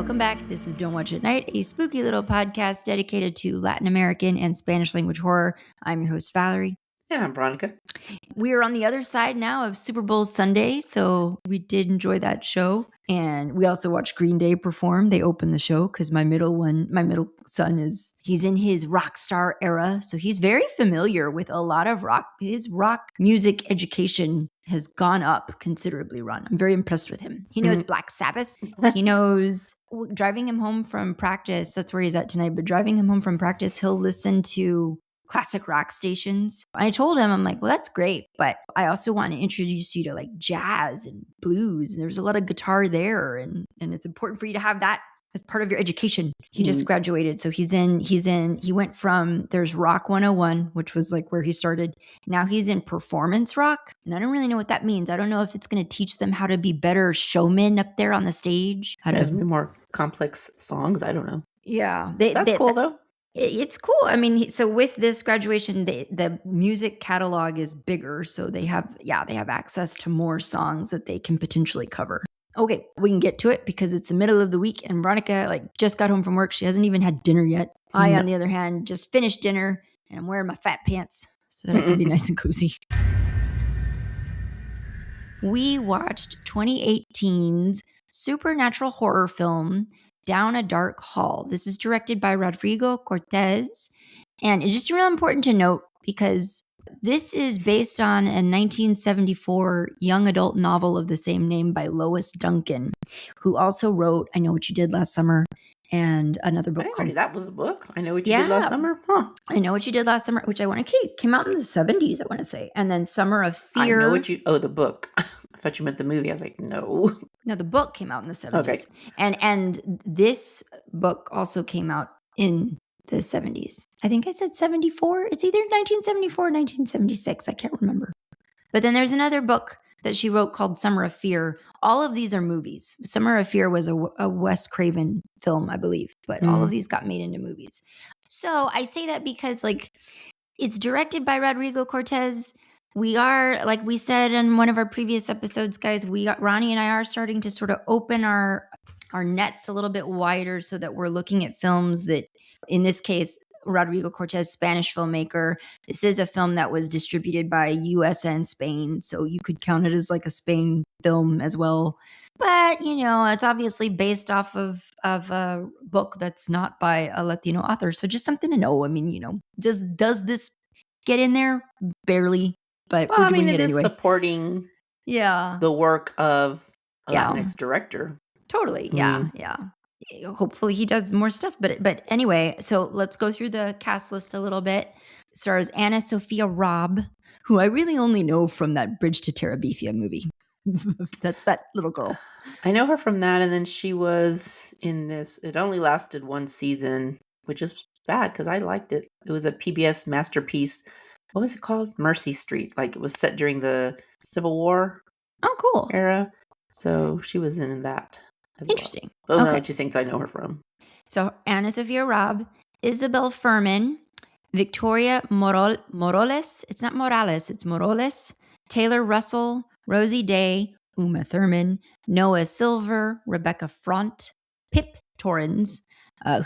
Welcome back. This is Don't Watch at Night, a spooky little podcast dedicated to Latin American and Spanish language horror. I'm your host, Valerie. And I'm Veronica. We are on the other side now of Super Bowl Sunday, so we did enjoy that show. And we also watched Green Day perform. They opened the show because my middle son he's in his rock star era. So he's very familiar with a lot of rock. His rock music education has gone up considerably, Ron. I'm very impressed with him. He knows Black Sabbath. He knows driving him home from practice. That's where he's at tonight. But driving him home from practice, he'll listen to classic rock stations. I told him, I'm like, well, that's great, but I also want to introduce you to like jazz and blues. And there's a lot of guitar there. And it's important for you to have that as part of your education. He just graduated. So he went from, there's Rock 101, which was like where he started. Now he's in performance rock. And I don't really know what that means. I don't know if it's going to teach them how to be better showmen up there on the stage. How to be more complex songs. I don't know. Yeah. That's cool though. It's cool. I mean, so with this graduation, the music catalog is bigger. So they have access to more songs that they can potentially cover. Okay, we can get to it because it's the middle of the week and Veronica just got home from work. She hasn't even had dinner yet. I, on the other hand, just finished dinner and I'm wearing my fat pants so that I can be nice and cozy. We watched 2018's supernatural horror film, Down a Dark Hall. This is directed by Rodrigo Cortés. And it's just real important to note because this is based on a 1974 young adult novel of the same name by Lois Duncan, who also wrote I Know What You Did Last Summer and another book called... That was a book. I Know What You Did Last Summer? Huh. I Know What You Did Last Summer, which I want to keep. Came out in the 70s, I want to say. And then Summer of Fear. I Know What You... Oh, the book. I thought you meant the movie. I was like, no. No, the book came out in the 70s. Okay. And this book also came out in the 70s. I think I said 74. It's either 1974 or 1976. I can't remember. But then there's another book that she wrote called Summer of Fear. All of these are movies. Summer of Fear was a Wes Craven film, I believe. But all of these got made into movies. So I say that because it's directed by Rodrigo Cortés. We are, like we said in one of our previous episodes, guys, Ronnie and I are starting to sort of open our nets a little bit wider so that we're looking at films that, in this case, Rodrigo Cortés, Spanish filmmaker. This is a film that was distributed by US and Spain, so you could count it as like a Spain film as well. But, it's obviously based off of a book that's not by a Latino author. So just something to know. I mean, does this get in there? Barely. But we're doing it anyway. Is supporting the work of a Latinx director. Totally. Yeah. Hopefully he does more stuff. But anyway, so let's go through the cast list a little bit. It stars AnnaSophia Robb, who I really only know from that Bridge to Terabithia movie. That's that little girl. I know her from that. And then she was in this. It only lasted one season, which is bad because I liked it. It was a PBS masterpiece. What was it called? Mercy Street. It was set during the Civil War. Oh, cool. Era. So she was in that. Interesting. Well. Those are the two things I know her from. So AnnaSophia Robb, Isabelle Fuhrman, Victoria Morales. It's not Morales, it's Morales. Taylor Russell, Rosie Day, Uma Thurman, Noah Silver, Rebecca Front, Pip Torrens,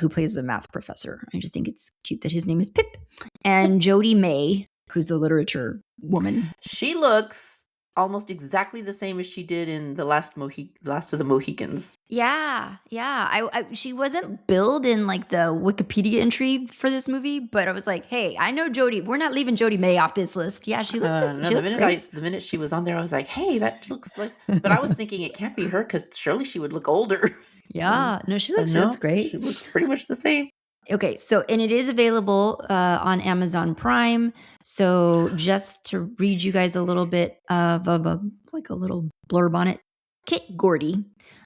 who plays the math professor. I just think it's cute that his name is Pip. And Jodie May, who's the literature woman. She looks almost exactly the same as she did in the Last of the Mohicans. Yeah. She wasn't billed in the Wikipedia entry for this movie, but I was like, hey, I know Jodie. We're not leaving Jodie May off this list. Yeah, she looks she looks great. The minute she was on there, I was like, hey, that looks like... But I was thinking it can't be her because surely she would look older. Yeah. No, she looks great. She looks pretty much the same. Okay, so, and it is available on Amazon Prime. So just to read you guys a little bit of a little blurb on it. Kit Gordy,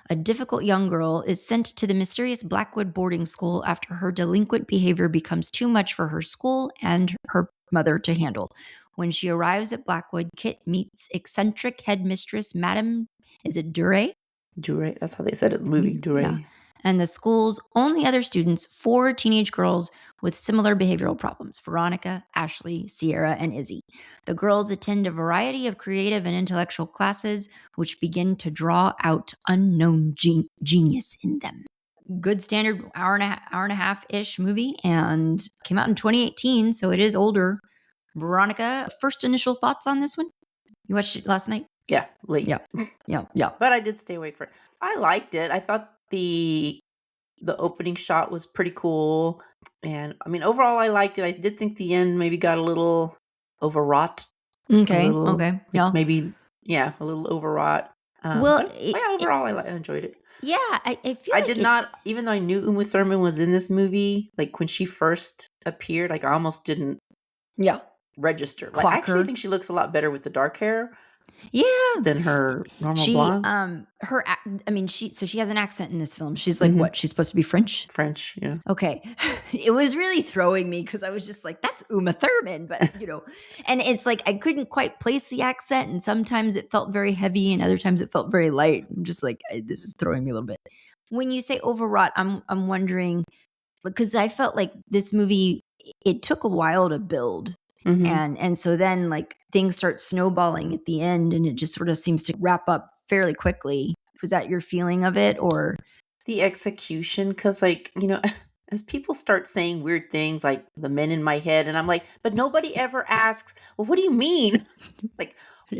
a difficult young girl, is sent to the mysterious Blackwood boarding school after her delinquent behavior becomes too much for her school and her mother to handle. When she arrives at Blackwood, Kit meets eccentric headmistress Madame, is it Dure? Dure, that's how they said it in the movie, Dure. Yeah. And the school's only other students, 4 teenage girls with similar behavioral problems, Veronica, Ashley, Sierra, and Izzy. The girls attend a variety of creative and intellectual classes, which begin to draw out unknown genius in them. good standard hour and a half ish movie, and came out in 2018, so it is older. Veronica, first initial thoughts on this one? You watched it last night? Yeah, late. Yeah. But I did stay awake for it. I liked it. I thought the opening shot was pretty cool, and I mean, overall, I liked it. I did think the end maybe got a little overwrought. Okay. Maybe, a little overwrought. Overall, I enjoyed it. Yeah, I feel I did not, even though I knew Uma Thurman was in this movie, like when she first appeared, like I almost didn't register. Like, I actually think she looks a lot better with the dark hair. Yeah, than her normal blonde. She has an accent in this film. She's like, what? She's supposed to be French? French, yeah. Okay. It was really throwing me because I was just like, that's Uma Thurman, but and it's like I couldn't quite place the accent, and sometimes it felt very heavy and other times it felt very light. I'm just like, this is throwing me a little bit. When you say overwrought, I'm wondering, because I felt like this movie, it took a while to build. And so then like things start snowballing at the end, and it just sort of seems to wrap up fairly quickly. Was that your feeling of it, or the execution? Because like, as people start saying weird things like the men in my head, and I'm like, but nobody ever asks, well, what do you mean? Like,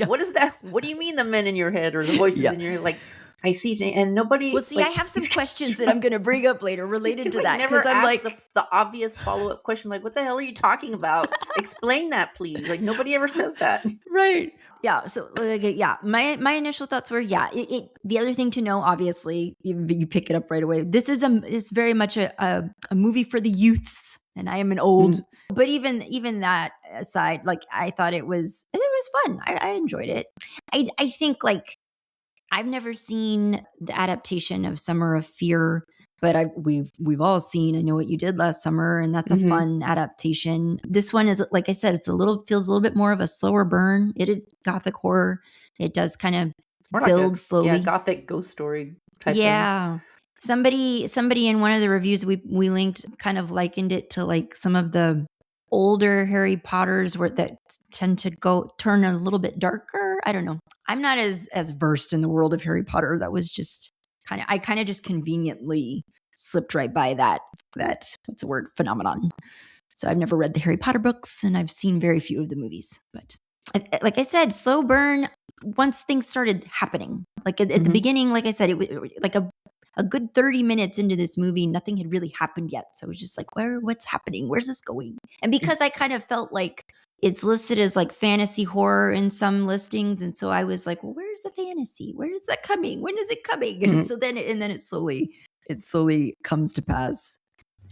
what is that? What do you mean the men in your head or the voices in your head? Like, I see things, and nobody. Well, see, I have some questions that I'm going to bring up later related to that, because I'm like the obvious follow-up question, like, what the hell are you talking about? Explain that, please. Like, nobody ever says that, right? Yeah. So, my initial thoughts were, the other thing to know, obviously, you pick it up right away. This is it's very much a movie for the youths, and I am an old. But even that aside, like, I thought it was fun. I enjoyed it. I think like. I've never seen the adaptation of Summer of Fear, but we've all seen I Know What You Did Last Summer, and that's a fun adaptation. This one is, like I said, feels a little bit more of a slower burn. It is gothic horror. It does kind of build slowly. Yeah, gothic ghost story type thing. Somebody in one of the reviews we linked kind of likened it to like some of the older Harry Potters that tend to turn a little bit darker. I don't know. I'm not as versed in the world of Harry Potter. That was just I kind of just conveniently slipped right by that what's the word, phenomenon. So I've never read the Harry Potter books, and I've seen very few of the movies. But like I said, slow burn once things started happening. Like at the beginning, like I said, it was like a good 30 minutes into this movie, nothing had really happened yet. So it was just like, what's happening? Where's this going? And because I kind of felt like it's listed as like fantasy horror in some listings. And so I was like, well, where's the fantasy? Where is that coming? When is it coming? And so then it slowly comes to pass.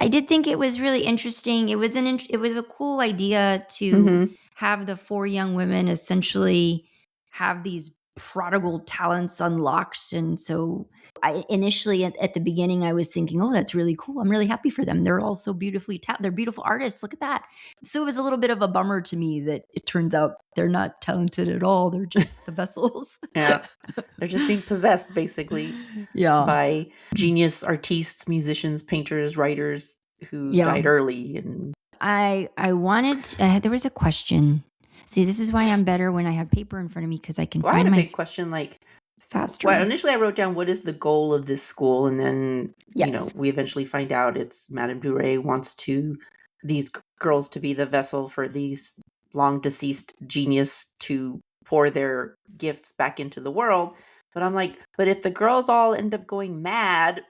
I did think it was really interesting. It was a cool idea to have the four young women essentially have these prodigal talents unlocked. And so I initially at the beginning, I was thinking, oh, that's really cool. I'm really happy for them. They're all so beautifully they're beautiful artists. Look at that. So it was a little bit of a bummer to me that it turns out they're not talented at all. They're just the vessels. Yeah. They're just being possessed basically by genius artists, musicians, painters, writers who died early. And I wanted there was a question. See, this is why I'm better when I have paper in front of me, because I can find I had a big question like faster. Well, initially I wrote down, what is the goal of this school? And then, we eventually find out it's Madame Duray wants these girls to be the vessel for these long deceased genius to pour their gifts back into the world. But I'm like, but if the girls all end up going mad,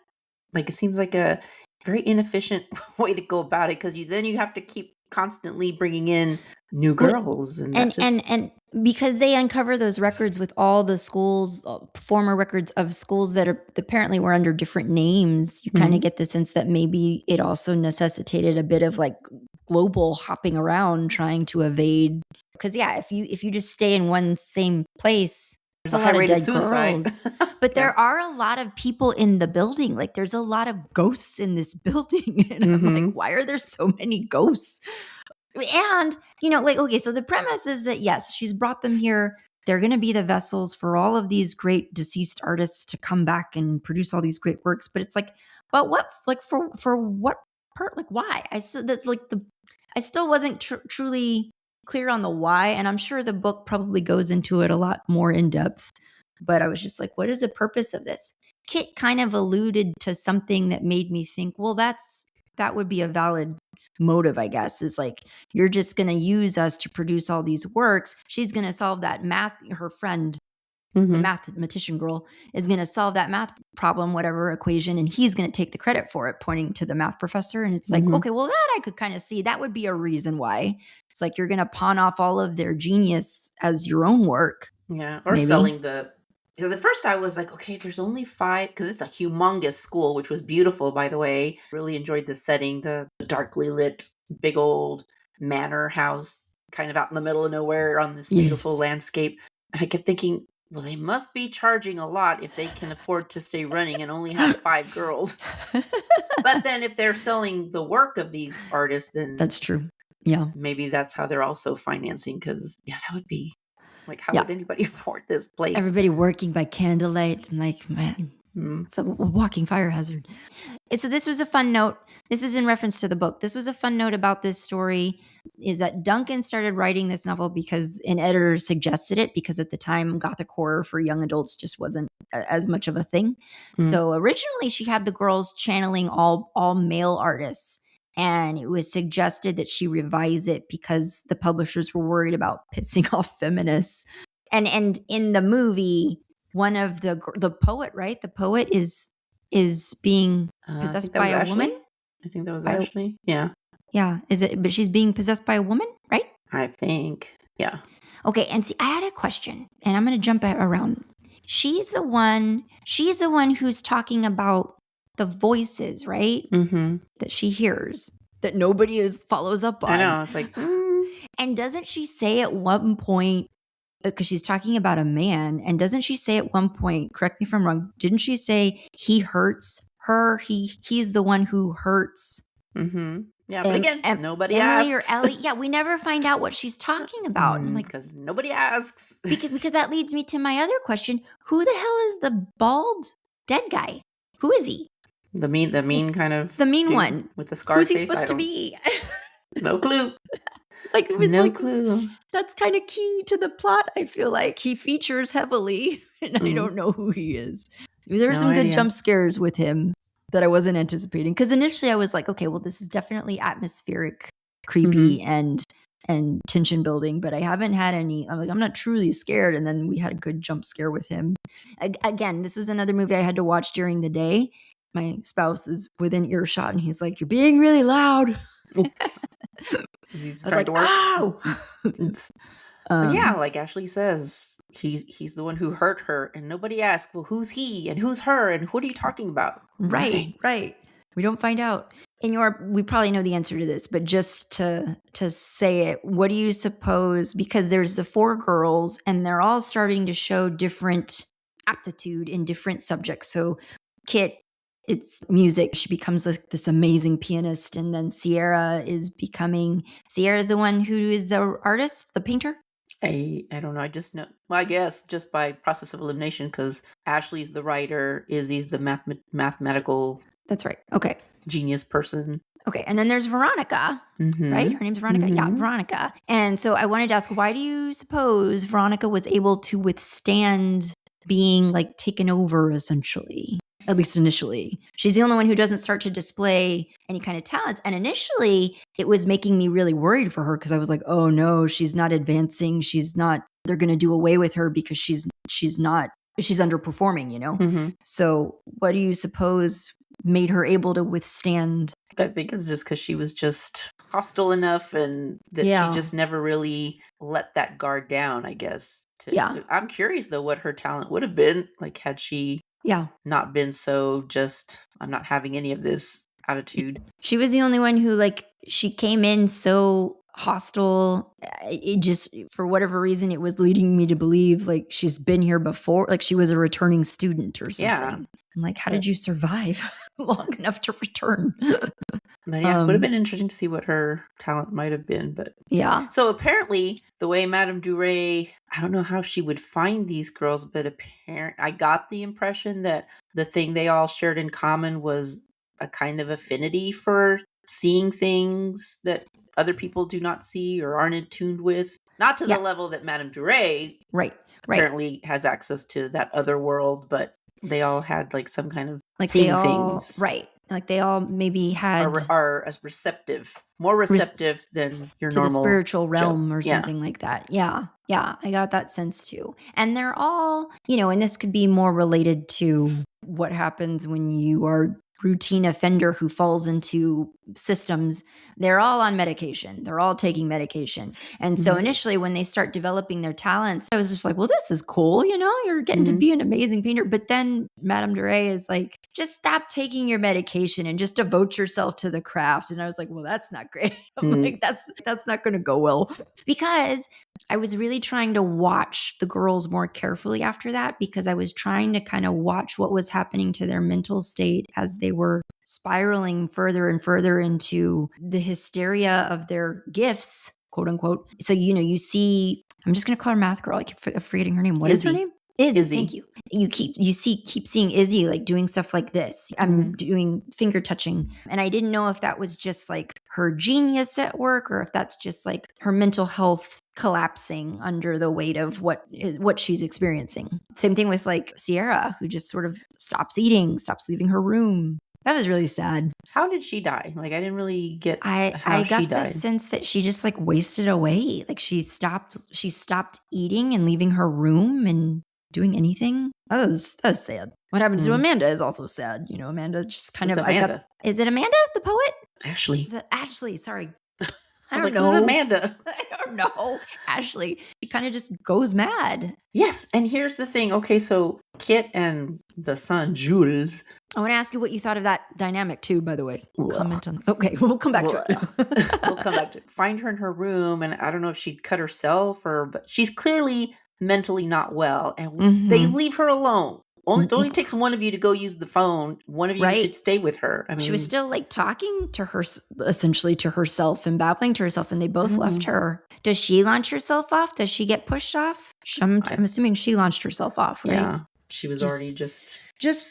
like it seems like a very inefficient way to go about it, because then you have to keep constantly bringing in new girls, and because they uncover those records with all the schools, former records of schools that apparently were under different names, you kind of get the sense that maybe it also necessitated a bit of like global hopping around trying to evade. Because if you just stay in one same place, there's a lot of dead girls. But there are a lot of people in the building. Like there's a lot of ghosts in this building. And I'm like, why are there so many ghosts? And, okay, so the premise is that, yes, she's brought them here. They're going to be the vessels for all of these great deceased artists to come back and produce all these great works. But it's like, but what, like for what part, like why? I still wasn't truly clear on the why. And I'm sure the book probably goes into it a lot more in depth. But I was just like, what is the purpose of this? Kit kind of alluded to something that made me think, well, that would be a valid motive, I guess, is like, you're just going to use us to produce all these works. She's going to solve that math. Her friend, the mathematician girl, is going to solve that math problem, whatever equation, and he's going to take the credit for it, pointing to the math professor. And it's like, okay, well, that I could kind of see. That would be a reason why. It's like you're going to pawn off all of their genius as your own work. Yeah, or maybe. selling because at first I was like, okay, there's only 5, because it's a humongous school, which was beautiful, by the way. Really enjoyed the setting, the darkly lit, big old manor house, kind of out in the middle of nowhere on this beautiful landscape. And I kept thinking, well, they must be charging a lot if they can afford to stay running and only have 5 girls. But then if they're selling the work of these artists, then that's true. Yeah. Maybe that's how they're also financing, because that would be like, how would anybody afford this place? Everybody working by candlelight. I'm like, man, it's a walking fire hazard. And so this was a fun note. This is in reference to the book. This was a fun note about this story, is that Duncan started writing this novel because an editor suggested it, because at the time Gothic horror for young adults just wasn't as much of a thing. So originally she had the girls channeling all male artists. And it was suggested that she revise it because the publishers were worried about pissing off feminists. And in the movie, one of the poet, right? The poet is being possessed by a woman. I think that was Ashley. Yeah. Yeah. Is it? But she's being possessed by a woman, right? I think. Yeah. Okay. And see, I had a question, and I'm going to jump around. She's the one who's talking about the voices, right? That she hears that nobody follows up on. I know. It's like, And doesn't she say at one point, because she's talking about a man, and doesn't she say at one point, correct me if I'm wrong, didn't she say he hurts her? He's the one who hurts. Yeah, but again, nobody Emily asks. or Ellie. Yeah, we never find out what she's talking about. I'm like, because nobody asks. because that leads me to my other question: who the hell is the bald dead guy? Who is he? The mean kind of the mean one with the scar. Who's he supposed to be? No clue. No clue. That's kind of key to the plot. I feel like he features heavily, and I don't know who he is. There were some good jump scares with him that I wasn't anticipating, because initially I was like, okay, well, this is definitely atmospheric, creepy, and tension building, but I haven't had any. I'm like, I'm not truly scared. And then we had a good jump scare with him. Again, this was another movie I had to watch during the day. My spouse is within earshot, and he's like, "You're being really loud." He's I was like, to work. "Ow!" Yeah, like Ashley says, he's the one who hurt her, and nobody asks, well, who's he and who's her and what are you talking about? Right. We don't find out. We probably know the answer to this, but just to say it, what do you suppose? Because there's the 4 girls, and they're all starting to show different aptitude in different subjects. So Kit, it's music. She becomes this amazing pianist. And then Sierra's the one who is the artist, the painter? I don't know. I just know. Well, I guess just by process of elimination, because Ashley's the writer, Izzy's the mathematical. That's right. Okay. Genius person. Okay. And then there's Veronica, right? Her name's Veronica. Yeah, Veronica. And so I wanted to ask, why do you suppose Veronica was able to withstand being like taken over, essentially? At least initially. She's the only one who doesn't start to display any kind of talents. And initially, it was making me really worried for her, because I was like, oh no, she's not advancing. They're going to do away with her because she's underperforming, you know? So what do you suppose made her able to withstand? I think it's just because she was just hostile enough, and that she just never really let that guard down, I guess. I'm curious, though, what her talent would have been, like, had she not been so just, I'm not having any of this attitude. She was the only one who, like, she came in so hostile. It just, for whatever reason, it was leading me to believe like she's been here before, like she was a returning student or something. Yeah. I'm like, how did you survive long enough to return? But yeah, it would have been interesting to see what her talent might have been. But yeah. So apparently, the way Madame Duray, I don't know how she would find these girls, but I got the impression that the thing they all shared in common was a kind of affinity for seeing things that other people do not see or aren't attuned with. Not to the level that Madame Duray apparently has access to that other world, but they all had like some kind of Like seeing they all, things. right. Like they all maybe had Are as receptive, more receptive than your to the normal spiritual realm Joe. or something like that. Yeah. Yeah. I got that sense too. And they're all, and this could be more related to what happens when you are routine offender who falls into systems. They're all on medication. They're all taking medication. And so initially when they start developing their talents, I was just like, well, this is cool. You're getting to be an amazing painter. But then Madame Duray is like, just stop taking your medication and just devote yourself to the craft. And I was like, well, that's not great. I'm like, that's not going to go well, because I was really trying to watch the girls more carefully after that, because I was trying to kind of watch what was happening to their mental state as they were spiraling further and further into the hysteria of their gifts, quote unquote. So, you see, I'm just going to call her Math Girl. I keep forgetting her name. What is her name? Izzy. Thank you. You keep seeing Izzy like doing stuff like this. I'm doing finger touching. And I didn't know if that was just like her genius at work, or if that's just like her mental health collapsing under the weight of what she's experiencing. Same thing with like Sierra, who just sort of stops eating, stops leaving her room. That was really sad. How did she die? Like, I didn't really get I how got she died. the sense that she just like wasted away. Like she stopped eating and leaving her room and doing anything. That was sad. What happens to Amanda is also sad. Amanda just kind Who's of Amanda? Is it Amanda, the poet? Ashley. Is it Ashley? Sorry. I was don't like, know. Who's Amanda? I don't know. Ashley. She kind of just goes mad. Yes. And here's the thing. Okay, so Kit and the son, Jules. I want to ask you what you thought of that dynamic too, by the way. Comment on. Okay, we'll come back to it. We'll come back to it. Find her in her room, and I don't know if she'd cut herself but she's clearly mentally not well, and they leave her alone. It only takes one of you to go use the phone. One of you should stay with her. I mean, she was still like talking to her, essentially to herself and babbling to herself, and they both left her. Does she launch herself off? Does she get pushed off? I'm assuming she launched herself off, right? Yeah, she was already just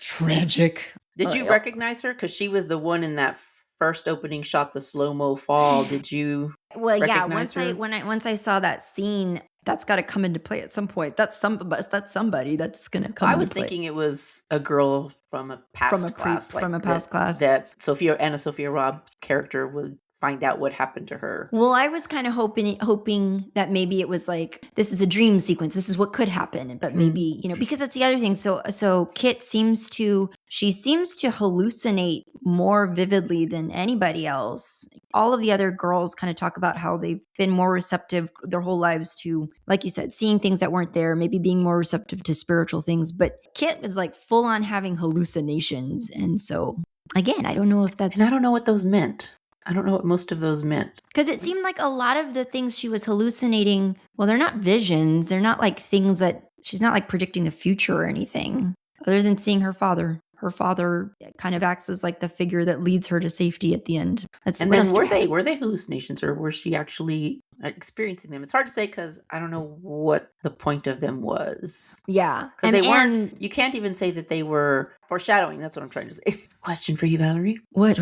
tragic. Did you recognize her? Because she was the one in that first opening shot, the slow-mo fall. Did you? Well, yeah. Once I saw that scene, that's got to come into play at some point. That's somebody that's going to come. I was thinking it was a girl from a past class, that AnnaSophia Robb character would find out what happened to her. Well, I was kind of hoping that maybe it was like, this is a dream sequence. This is what could happen, but maybe because that's the other thing. So Kit seems to hallucinate more vividly than anybody else. All of the other girls kind of talk about how they've been more receptive their whole lives to, like you said, seeing things that weren't there, maybe being more receptive to spiritual things. But Kit is like full on having hallucinations. And so again, I don't know if that's... And I don't know what those meant. I don't know what most of those meant. Because it seemed like a lot of the things she was hallucinating, well, they're not visions. They're not like things that... She's not like predicting the future or anything, other than seeing her father. Her father kind of acts as like the figure that leads her to safety at the end. And then were they hallucinations, or was she actually experiencing them? It's hard to say because I don't know what the point of them was. Yeah. Because they weren't, you can't even say that they were foreshadowing. That's what I'm trying to say. Question for you, Valerie. What?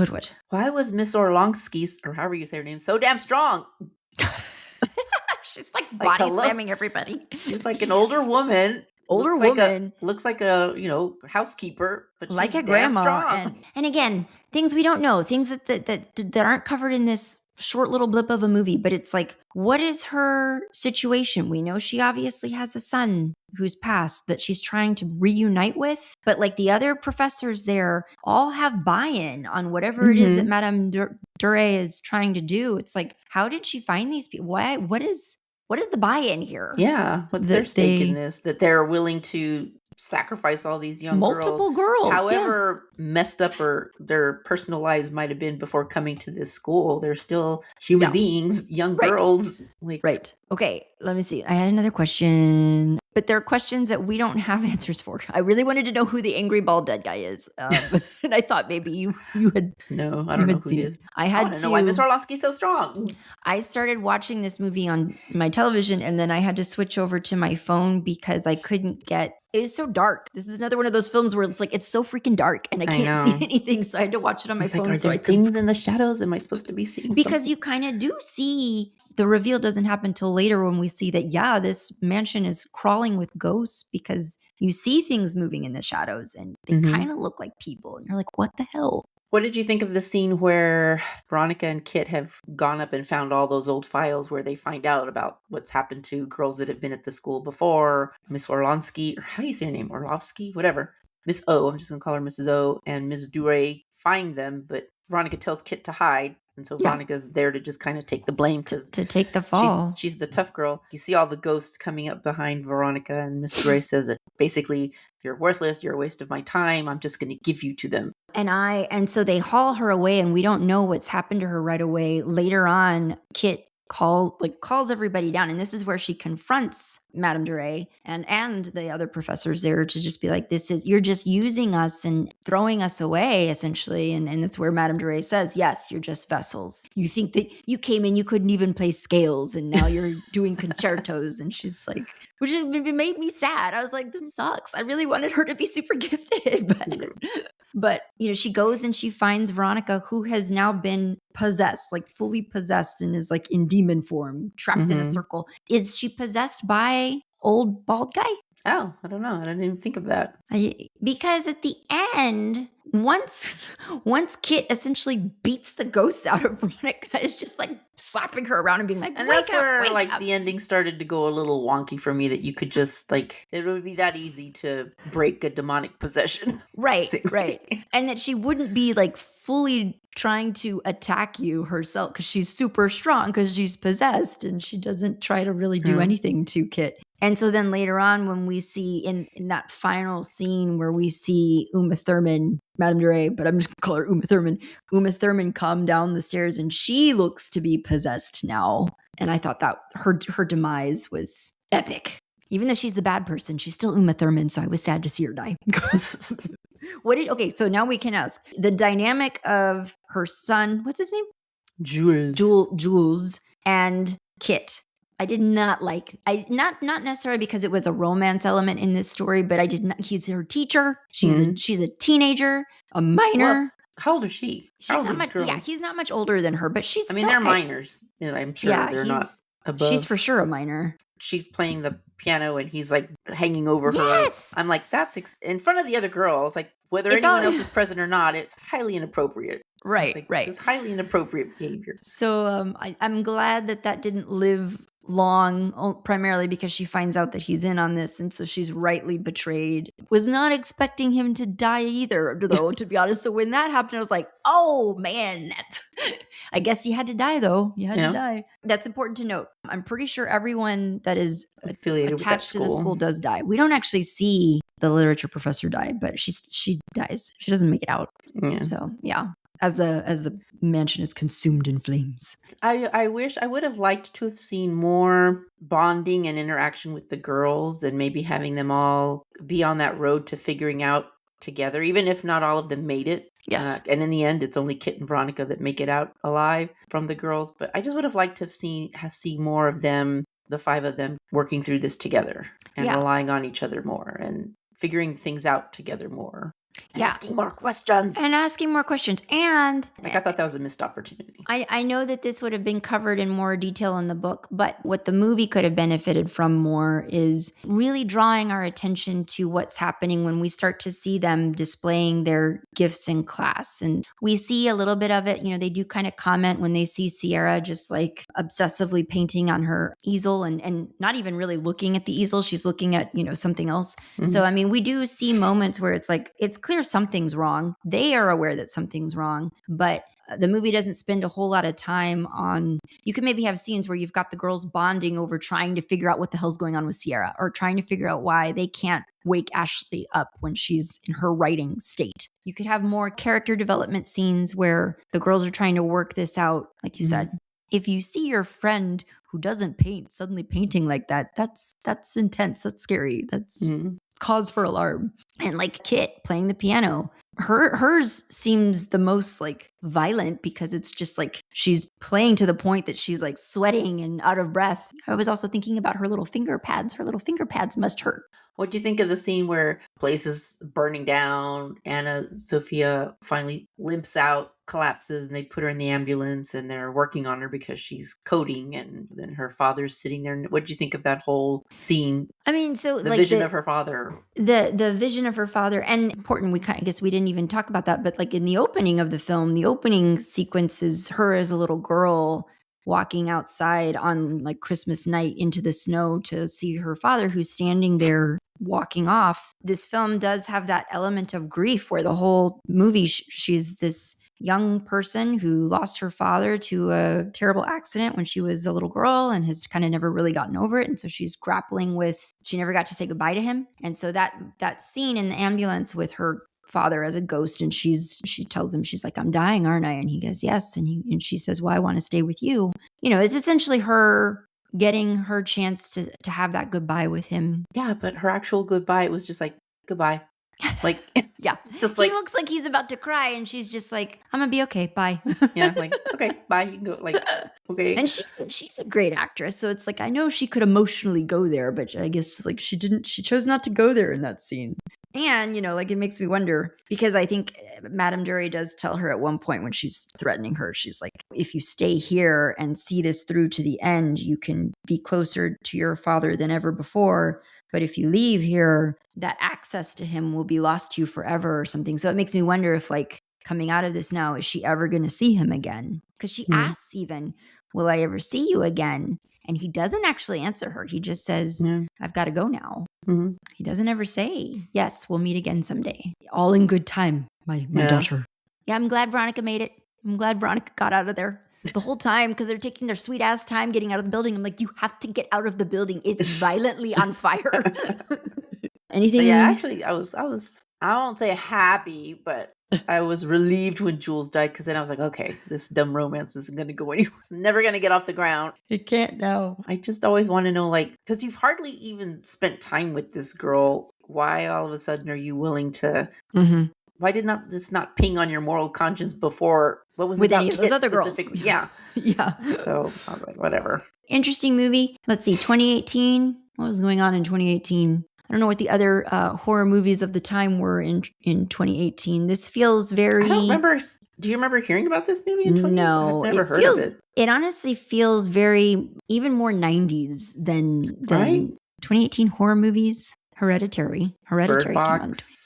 Why was Miss Orlowski, or however you say her name, so damn strong? She's like body slamming everybody. She's like an older woman. Looks like a housekeeper, but like she's a grandma. Strong. And again, things we don't know, things that aren't covered in this short little blip of a movie. But it's like, what is her situation? We know she obviously has a son who's passed that she's trying to reunite with. But like the other professors there all have buy-in on whatever it is that Madame Duray is trying to do. It's like, how did she find these people? Why? What is the buy-in here? Yeah. What's their stake in this? That they're willing to sacrifice all these young multiple girls. However messed up or their personal lives might have been before coming to this school, they're still human beings, young girls. Right. Okay. Let me see. I had another question, but there are questions that we don't have answers for. I really wanted to know who the angry bald dead guy is. And I thought maybe you had. No, I don't know who he is. I had to know why Miss Orlowski's so strong. I started watching this movie on my television, and then I had to switch over to my phone because I couldn't get. It was so dark. This is another one of those films where it's like it's so freaking dark, and I can't see anything. So I had to watch it on my phone. So things in the shadows. Am I supposed to be seeing? Because you kind of do see the reveal doesn't happen till later when we see that this mansion is crawling with ghosts because you see things moving in the shadows and they kind of look like people. And you're like, what the hell? What did you think of the scene where Veronica and Kit have gone up and found all those old files where they find out about what's happened to girls that have been at the school before? Miss Orlonsky, or how do you say her name? Orlovsky? Whatever. Miss O, I'm just going to call her Mrs. O, and Miss Dure find them, but Veronica tells Kit to hide. And so Veronica's there to just kind of take the blame because to take the fall. She's the tough girl. You see all the ghosts coming up behind Veronica, and Miss Dure says that basically, you're worthless, you're a waste of my time, I'm just going to give you to them. And so they haul her away, and we don't know what's happened to her right away. Later on, Kit calls everybody down, and this is where she confronts Madame Dure and the other professors there to just be like, you're just using us and throwing us away, essentially. And that's where Madame Dure says, yes, you're just vessels. You think that you came in, you couldn't even play scales, and now you're doing concertos. And she's like, which made me sad. I was like, this sucks. I really wanted her to be super gifted, but she goes and she finds Veronica, who has now been possessed, like fully possessed, and is like in demon form, trapped in a circle. Is she possessed by old bald guy? Oh, I don't know. I didn't even think of that. Because at the end, once Kit essentially beats the ghosts out of Veronica, is just like slapping her around and being like, and that's where the ending started to go a little wonky for me, that you could just it would be that easy to break a demonic possession. Right. And that she wouldn't be fully trying to attack you herself because she's super strong because she's possessed, and she doesn't try to really do anything to Kit. And so then later on, when we see in that final scene where we see Uma Thurman, Madame Dure, but I'm just going to call her Uma Thurman come down the stairs, and she looks to be possessed now. And I thought that her demise was epic. Even though she's the bad person, she's still Uma Thurman, so I was sad to see her die. Okay, so now we can ask. The dynamic of her son, what's his name? Jules, and Kit. I did not like, not necessarily because it was a romance element in this story, but I did not. He's her teacher. She's a teenager, a minor. Well, how old is she? She's not much. Yeah, he's not much older than her, but she's. They're minors. I'm sure they're not above. She's for sure a minor. She's playing the piano and he's hanging over her. Yes! I'm like, that's in front of the other girls. Whether anyone else is present or not, it's highly inappropriate. Right. This is highly inappropriate behavior. So I'm glad that didn't live long, primarily because she finds out that he's in on this, and so she's rightly betrayed. Was not expecting him to die either, though, to be honest. So when that happened, I was like, oh man, I guess you had to die, though. You had to die. That's important to note. I'm pretty sure everyone that is affiliated attached to the school does die. We don't actually see the literature professor die, but she dies. She doesn't make it out. Yeah. So yeah. As the mansion is consumed in flames. I wish I would have liked to have seen more bonding and interaction with the girls, and maybe having them all be on that road to figuring out together, even if not all of them made it. Yes. And in the end, it's only Kit and Veronica that make it out alive from the girls. But I just would have liked to have seen more of them, the five of them, working through this together and relying on each other more and figuring things out together more. And asking more questions. And I thought that was a missed opportunity. I know that this would have been covered in more detail in the book, but what the movie could have benefited from more is really drawing our attention to what's happening when we start to see them displaying their gifts in class. And we see a little bit of it. They do kind of comment when they see Sierra just obsessively painting on her easel and not even really looking at the easel. She's looking at, something else. Mm-hmm. So, we do see moments where it's it's clear something's wrong. They are aware that something's wrong, but the movie doesn't spend a whole lot of time on, you can maybe have scenes where you've got the girls bonding over trying to figure out what the hell's going on with Sierra, or trying to figure out why they can't wake Ashley up when she's in her writing state. You could have more character development scenes where the girls are trying to work this out. Like you said, if you see your friend who doesn't paint suddenly painting like that, that's intense. That's scary. That's cause for alarm. And Kit playing the piano, hers seems the most violent, because it's just she's playing to the point that she's like sweating and out of breath. I was also thinking about her little finger pads. Her little finger pads must hurt. What do you think of the scene where place is burning down? AnnaSophia finally limps out, collapses, and they put her in the ambulance, and they're working on her because she's coding, and then her father's sitting there. What did you think of that whole scene? I mean, so The like vision of her father. the vision of her father, and important, I guess we didn't even talk about that, but like in the opening of the film, the opening sequence is her as a little girl walking outside on like Christmas night into the snow to see her father, who's standing there walking off. This film does have that element of grief where the whole movie, she's this young person who lost her father to a terrible accident when she was a little girl and has kind of never really gotten over it. And so she's grappling with, she never got to say goodbye to him. And so that scene in the ambulance with her father as a ghost, and she tells him, she's like, I'm dying, aren't I? And he goes, yes. And she says, well, I want to stay with you. You know, it's essentially her getting her chance to have that goodbye with him. Yeah, but her actual goodbye, it was just like, goodbye. Like, yeah, just like, he looks like he's about to cry, and she's just like, I'm gonna be okay, bye. yeah, like, okay, bye, you can go, like, okay. And she's a great actress, so it's like, I know she could emotionally go there, but I guess like she chose not to go there in that scene. And, you know, like it makes me wonder, because I think Madame Dury does tell her at one point when she's threatening her, she's like, if you stay here and see this through to the end, you can be closer to your father than ever before. But if you leave here, that access to him will be lost to you forever or something. So it makes me wonder if, like, coming out of this now, is she ever going to see him again? Because she asks even, will I ever see you again? And he doesn't actually answer her. He just says, I've got to go now. Mm-hmm. He doesn't ever say, yes, we'll meet again someday. All in good time, my daughter. Yeah, I'm glad Veronica made it. I'm glad Veronica got out of there. The whole time, because they're taking their sweet ass time getting out of the building. I'm like, you have to get out of the building. It's violently on fire. Anything? So yeah, actually, I won't say happy, but I was relieved when Jules died, because then I was like, okay, this dumb romance isn't going to go anywhere. It's never going to get off the ground. It can't now. I just always want to know, like, because you've hardly even spent time with this girl. Why all of a sudden are you willing to... Mm-hmm. Why did this not ping on your moral conscience before? What was with it any of those other girls? Yeah. Yeah. So I was like, whatever. Interesting movie. Let's see, 2018. What was going on in 2018? I don't know what the other horror movies of the time were in 2018. This feels very... I don't remember. Do you remember hearing about this movie in 2018? No. I've never heard of it. It honestly feels very, even more 90s than 2018 horror movies. Hereditary Bird came Box. out.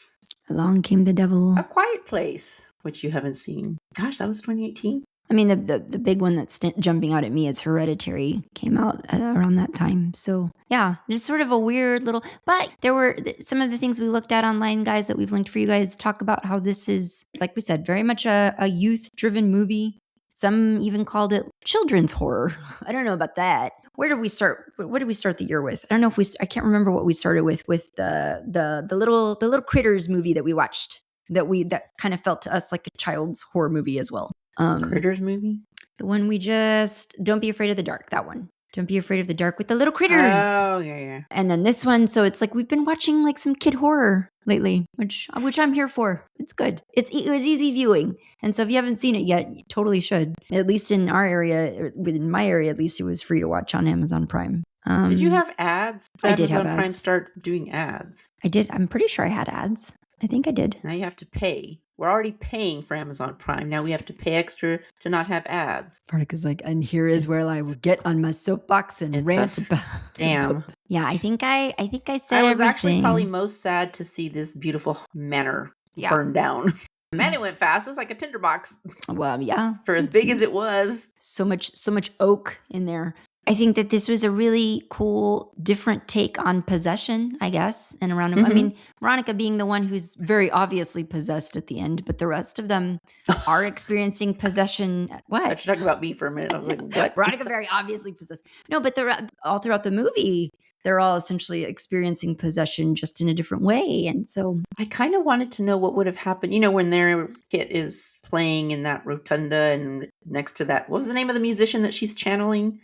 Along Came the Devil. A Quiet Place, which you haven't seen. Gosh, that was 2018. I mean, the big one that's jumping out at me is Hereditary. Came out around that time. So yeah, just sort of a weird little, but there were some of the things we looked at online, guys, that we've linked for you guys, talk about how this is, like we said, very much a youth-driven movie. Some even called it children's horror. I don't know about that. Where did we start? What did we start the year with? I don't know if I can't remember what we started with the little Critters movie that we watched that kind of felt to us like a child's horror movie as well. Critters movie? The one we just, Don't Be Afraid of the Dark, that one. Don't Be Afraid of the Dark with the little critters. Oh, yeah. And then this one, so it's like we've been watching like some kid horror lately, which I'm here for. It's good. It was easy viewing. And so if you haven't seen it yet, you totally should. At least in our area, within my area, at least it was free to watch on Amazon Prime. Did you have ads? I did have ads. Amazon Prime start doing ads. I did. I'm pretty sure I had ads. I think I did. Now you have to pay. We're already paying for Amazon Prime. Now we have to pay extra to not have ads. Veronica's like, and here is where I will get on my soapbox and rant about. Damn. Yeah, I think I said I was everything. Actually probably most sad to see this beautiful manor burn down. Man, it went fast. It's like a tinderbox. Well, yeah. For as big as it was. So much oak in there. I think that this was a really cool, different take on possession, I guess. And around, I mean, Veronica being the one who's very obviously possessed at the end, but the rest of them are experiencing possession. What? I should talk about me for a minute. I was like, what? Veronica very obviously possessed. No, but all throughout the movie, they're all essentially experiencing possession just in a different way. And so I kind of wanted to know what would have happened. You know, when their kid is playing in that rotunda and next to that, what was the name of the musician that she's channeling?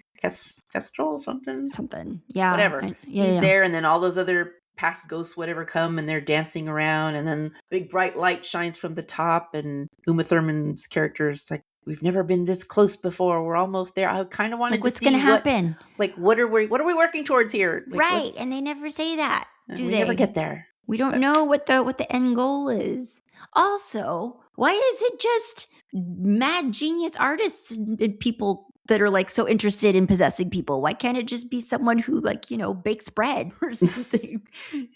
Kestrel, something. Yeah. Whatever. He's there, and then all those other past ghosts, whatever, come, and they're dancing around, and then big bright light shines from the top, and Uma Thurman's character is like we've never been this close before. We're almost there. I kind of wanted Like, to what's see going to happen? what are we working towards here? Like, Right. And they never say that, do we they? never get there. We don't know what the end goal is. Also, why is it just mad genius artists and people that are like so interested in possessing people? Why can't it just be someone who like, you know, bakes bread or something?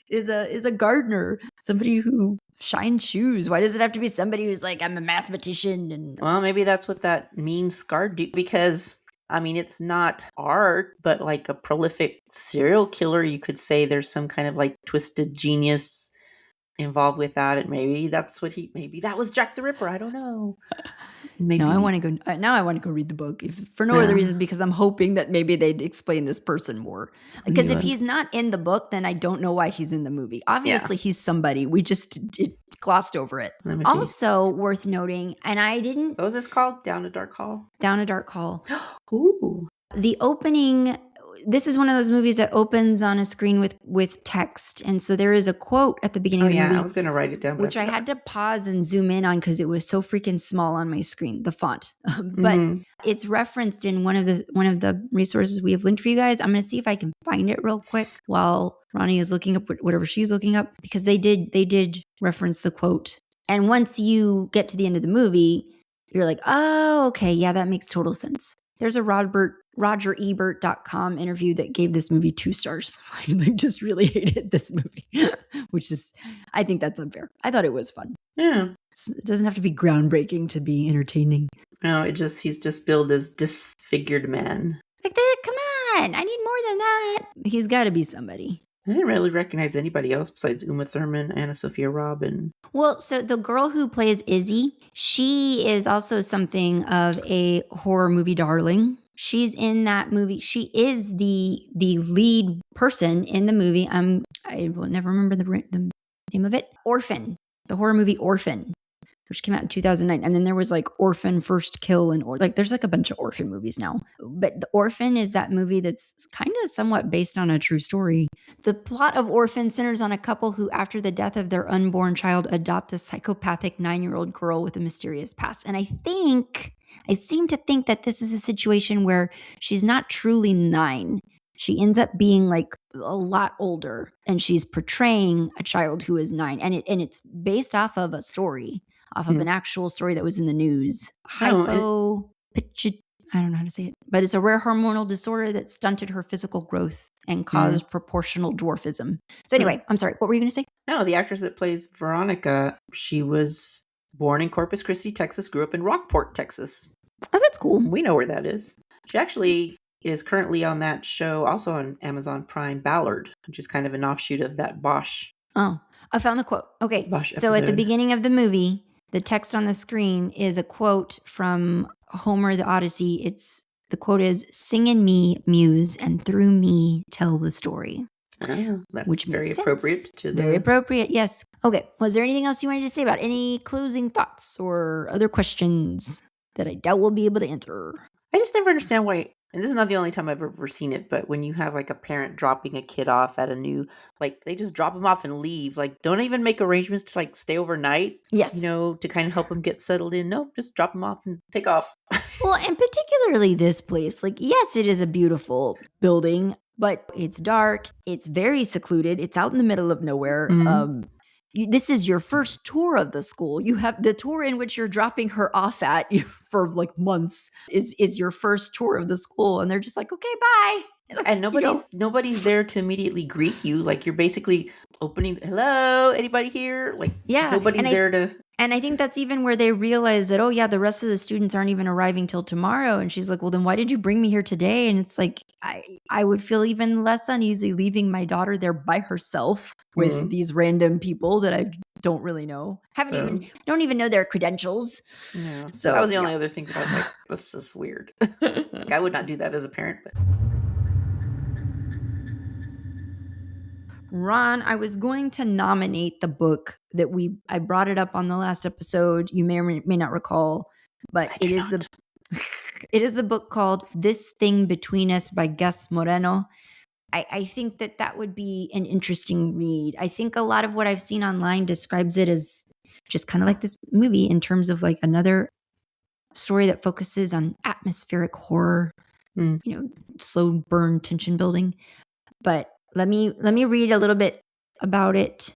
is a gardener, somebody who shines shoes? Why does it have to be somebody who's like, I'm a mathematician? And well, maybe that's what that mean scar do, because I mean, it's not art, but like a prolific serial killer, you could say there's some kind of like twisted genius involved with that. And maybe maybe that was Jack the Ripper. I don't know. Maybe. now I want to go read the book, if for no other reason, because I'm hoping that maybe they'd explain this person more. Because if he's not in the book, then I don't know why he's in the movie. Obviously, he's somebody. We just glossed over it. Also worth noting, and I didn't. What was this called? Down a Dark Hall? Down a Dark Hall. Ooh. The opening, this is one of those movies that opens on a screen with text. And so there is a quote at the beginning of the movie. I was going to write it down. Which I had to pause and zoom in on because it was so freaking small on my screen, the font. But it's referenced in one of the resources we have linked for you guys. I'm going to see if I can find it real quick while Ronnie is looking up whatever she's looking up, because they did reference the quote. And once you get to the end of the movie, you're like, oh, okay, yeah, that makes total sense. There's a RogerEbert.com interview that gave this movie 2 stars. I just really hated this movie, which is, I think that's unfair. I thought it was fun. Yeah. It doesn't have to be groundbreaking to be entertaining. No, he's just billed as disfigured man. Like that, come on, I need more than that. He's got to be somebody. I didn't really recognize anybody else besides Uma Thurman, AnnaSophia Robb, and... Well, so the girl who plays Izzy, she is also something of a horror movie darling. She's in that movie. She is the lead person in the movie. I will never remember the name of it. Orphan, the horror movie Orphan, which came out in 2009. And then there was like Orphan First Kill, and there's like a bunch of Orphan movies now. But the Orphan is that movie that's kind of somewhat based on a true story. The plot of Orphan centers on a couple who, after the death of their unborn child, adopt a psychopathic 9-year-old girl with a mysterious past. And I seem to think that this is a situation where she's not truly 9. She ends up being like a lot older, and she's portraying a child who is 9. And it's based off of a story. Off of an actual story that was in the news. I don't know how to say it, but it's a rare hormonal disorder that stunted her physical growth and caused proportional dwarfism. So anyway, I'm sorry, what were you going to say? No, the actress that plays Veronica, she was born in Corpus Christi, Texas, grew up in Rockport, Texas. Oh, that's cool. We know where that is. She actually is currently on that show, also on Amazon Prime, Ballard, which is kind of an offshoot of that Bosch. Oh, I found the quote. Okay, Bosch so at the beginning of the movie, the text on the screen is a quote from Homer the Odyssey. The quote is, "Sing in me, muse, and through me tell the story." Oh, that's which very makes appropriate. Sense. Very appropriate, yes. Okay, was there anything else you wanted to say about any closing thoughts or other questions that I doubt we'll be able to answer? I just never understand why, and this is not the only time I've ever seen it, but when you have like a parent dropping a kid off at a new, like they just drop them off and leave, like don't even make arrangements to like stay overnight. Yes. To kind of help them get settled in. No, just drop them off and take off. Well, and particularly this place, like, yes, it is a beautiful building, but it's dark. It's very secluded. It's out in the middle of nowhere. This is your first tour of the school. You have the tour in which you're dropping her off at for like months is your first tour of the school. And they're just like, okay, bye. Like, and nobody's there to immediately greet you. Like you're basically opening, hello, anybody here? Like nobody's there to. And I think that's even where they realize that, oh yeah, the rest of the students aren't even arriving till tomorrow. And she's like, well, then why did you bring me here today? And it's like, I would feel even less uneasy leaving my daughter there by herself with these random people that I don't really know. Don't even know their credentials. Yeah. So that was the only other thing that I was like, this is weird. Like, I would not do that as a parent, but. Ron, I was going to nominate the book that I brought it up on the last episode. You may or may not recall, but it is the book called This Thing Between Us by Gus Moreno. I think that would be an interesting read. I think a lot of what I've seen online describes it as just kind of like this movie in terms of like another story that focuses on atmospheric horror, slow burn tension building. But let me read a little bit about it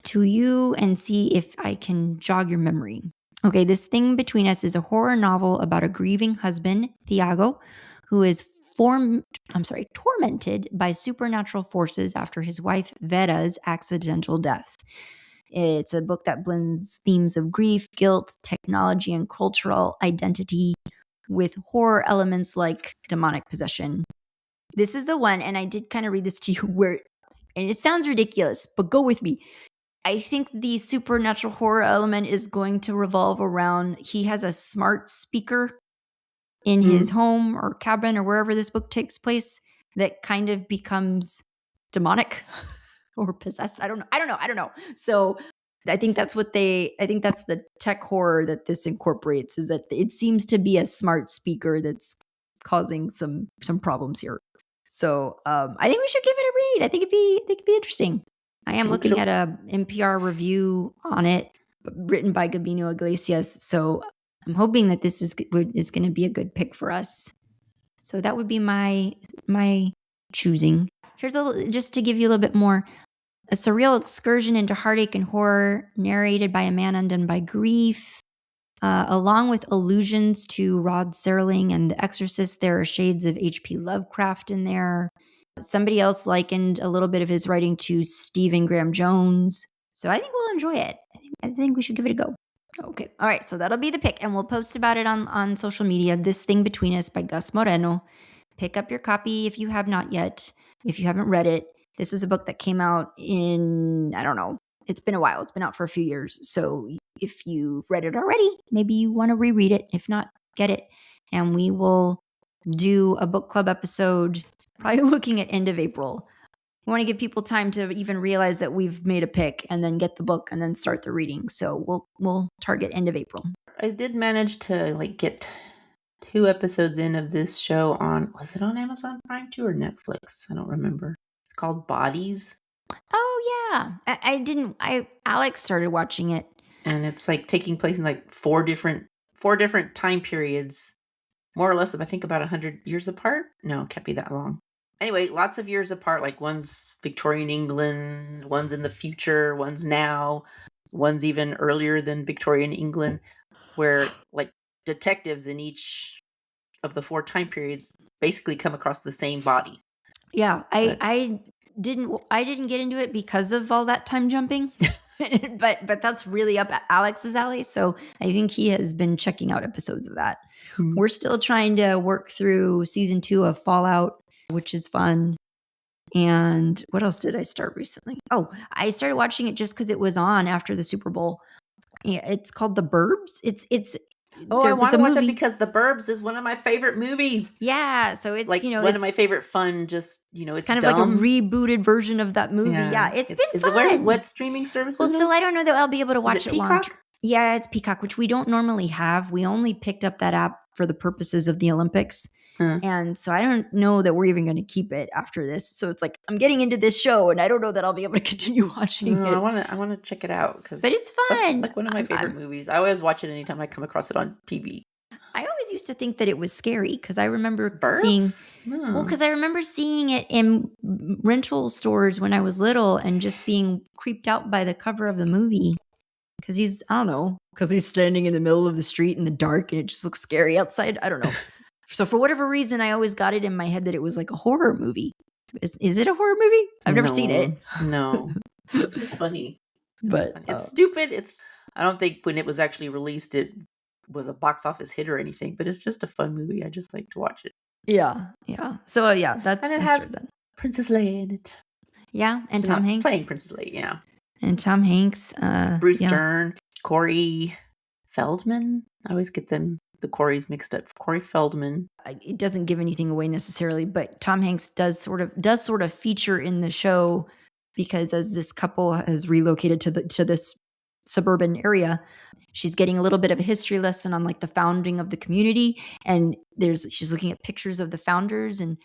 to you and see if I can jog your memory. Okay, This Thing Between Us is a horror novel about a grieving husband, Thiago, who is tormented by supernatural forces after his wife Vera's accidental death. It's a book that blends themes of grief, guilt, technology, and cultural identity with horror elements like demonic possession. This is the one, and I did kind of read this to you and it sounds ridiculous, but go with me. I think the supernatural horror element is going to revolve around, he has a smart speaker in his home or cabin or wherever this book takes place that kind of becomes demonic or possessed. I don't know. So I think that's the tech horror that this incorporates, is that it seems to be a smart speaker that's causing some problems here. So I think we should give it a read. I think it'd be interesting. I am looking at a NPR review on it, written by Gabino Iglesias. So I'm hoping that this is going to be a good pick for us. So that would be my choosing. Here's just to give you a little bit more. A surreal excursion into heartache and horror, narrated by a man undone by grief. Along with allusions to Rod Serling and The Exorcist, there are shades of H.P. Lovecraft in there. Somebody else likened a little bit of his writing to Stephen Graham Jones. So I think we'll enjoy it. I think we should give it a go. Okay. All right. So that'll be the pick. And we'll post about it on social media. This Thing Between Us by Gus Moreno. Pick up your copy if you have not yet, if you haven't read it. This was a book that came out in, I don't know, it's been a while. It's been out for a few years. So if you've read it already, maybe you want to reread it. If not, get it. And we will do a book club episode, probably looking at end of April. We want to give people time to even realize that we've made a pick and then get the book and then start the reading. So we'll target end of April. I did manage to get 2 episodes in of this show was it on Amazon Prime too or Netflix? I don't remember. It's called Bodies. Oh yeah. Alex started watching it. And it's taking place in 4 different time periods, more or less, I think about 100 years apart. No, it can't be that long. Anyway, lots of years apart, one's Victorian England, one's in the future, one's now, one's even earlier than Victorian England, where detectives in each of the 4 time periods basically come across the same body. Yeah, I didn't get into it because of all that time jumping. but that's really up Alex's alley. So I think he has been checking out episodes of that. Mm-hmm. We're still trying to work through season 2 of Fallout, which is fun. And what else did I start recently? Oh, I started watching it just because it was on after the Super Bowl. Yeah, it's called The Burbs. I want to watch it because The Burbs is one of my favorite movies. Yeah, so it's one of my favorite fun. Just it's kind of dumb. like a rebooted version of that movie. Yeah, it's been fun. What streaming service? Well, so I don't know that I'll be able to watch it Peacock? Yeah, it's Peacock, which we don't normally have. We only picked up that app for the purposes of the Olympics. And so I don't know that we're even going to keep it after this. So it's I'm getting into this show and I don't know that I'll be able to continue watching it. I want to check it out but it's fun. That's one of my favorite movies. I always watch it anytime I come across it on TV. I always used to think that it was scary because I remember Burbs? because I remember seeing it in rental stores when I was little and just being creeped out by the cover of the movie. Because he's standing in the middle of the street in the dark and it just looks scary outside. I don't know. So for whatever reason, I always got it in my head that it was like a horror movie. Is it a horror movie? I've never seen it. No. It's just funny. But it's stupid. I don't think when it was actually released, it was a box office hit or anything, but it's just a fun movie. I just like to watch it. Yeah. Yeah. So that's. And it has Princess Leia in it. Yeah. And Tom Hanks. Playing Princess Leia, yeah. And Tom Hanks. Bruce Dern. Corey Feldman. I always get the Corys mixed up. Corey Feldman. It doesn't give anything away necessarily, but Tom Hanks does sort of feature in the show because as this couple has relocated to this suburban area, she's getting a little bit of a history lesson on the founding of the community, and she's looking at pictures of the founders, and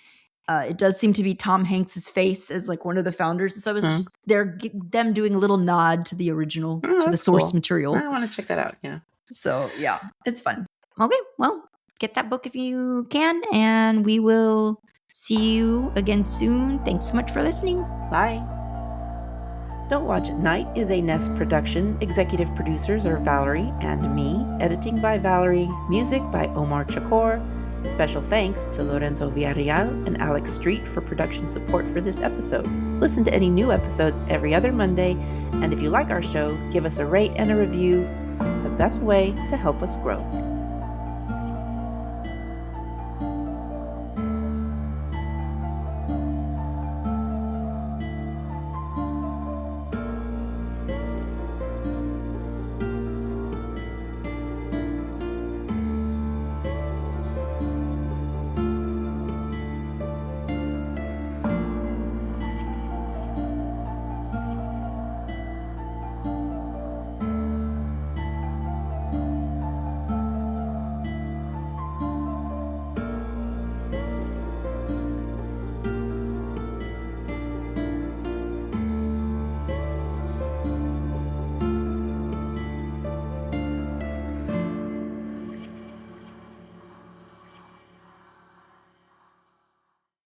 it does seem to be Tom Hanks's face as one of the founders. So it was just them doing a little nod to the original, to the source material. I want to check that out. Yeah. So yeah, it's fun. Okay, well, get that book if you can, and we will see you again soon. Thanks so much for listening. Bye. Don't Watch at Night is a Nest production. Executive producers are Valerie and me. Editing by Valerie. Music by Omar Chakor. Special thanks to Lorenzo Villarreal and Alex Street for production support for this episode. Listen to any new episodes every other Monday, and if you like our show, give us a rate and a review. It's the best way to help us grow.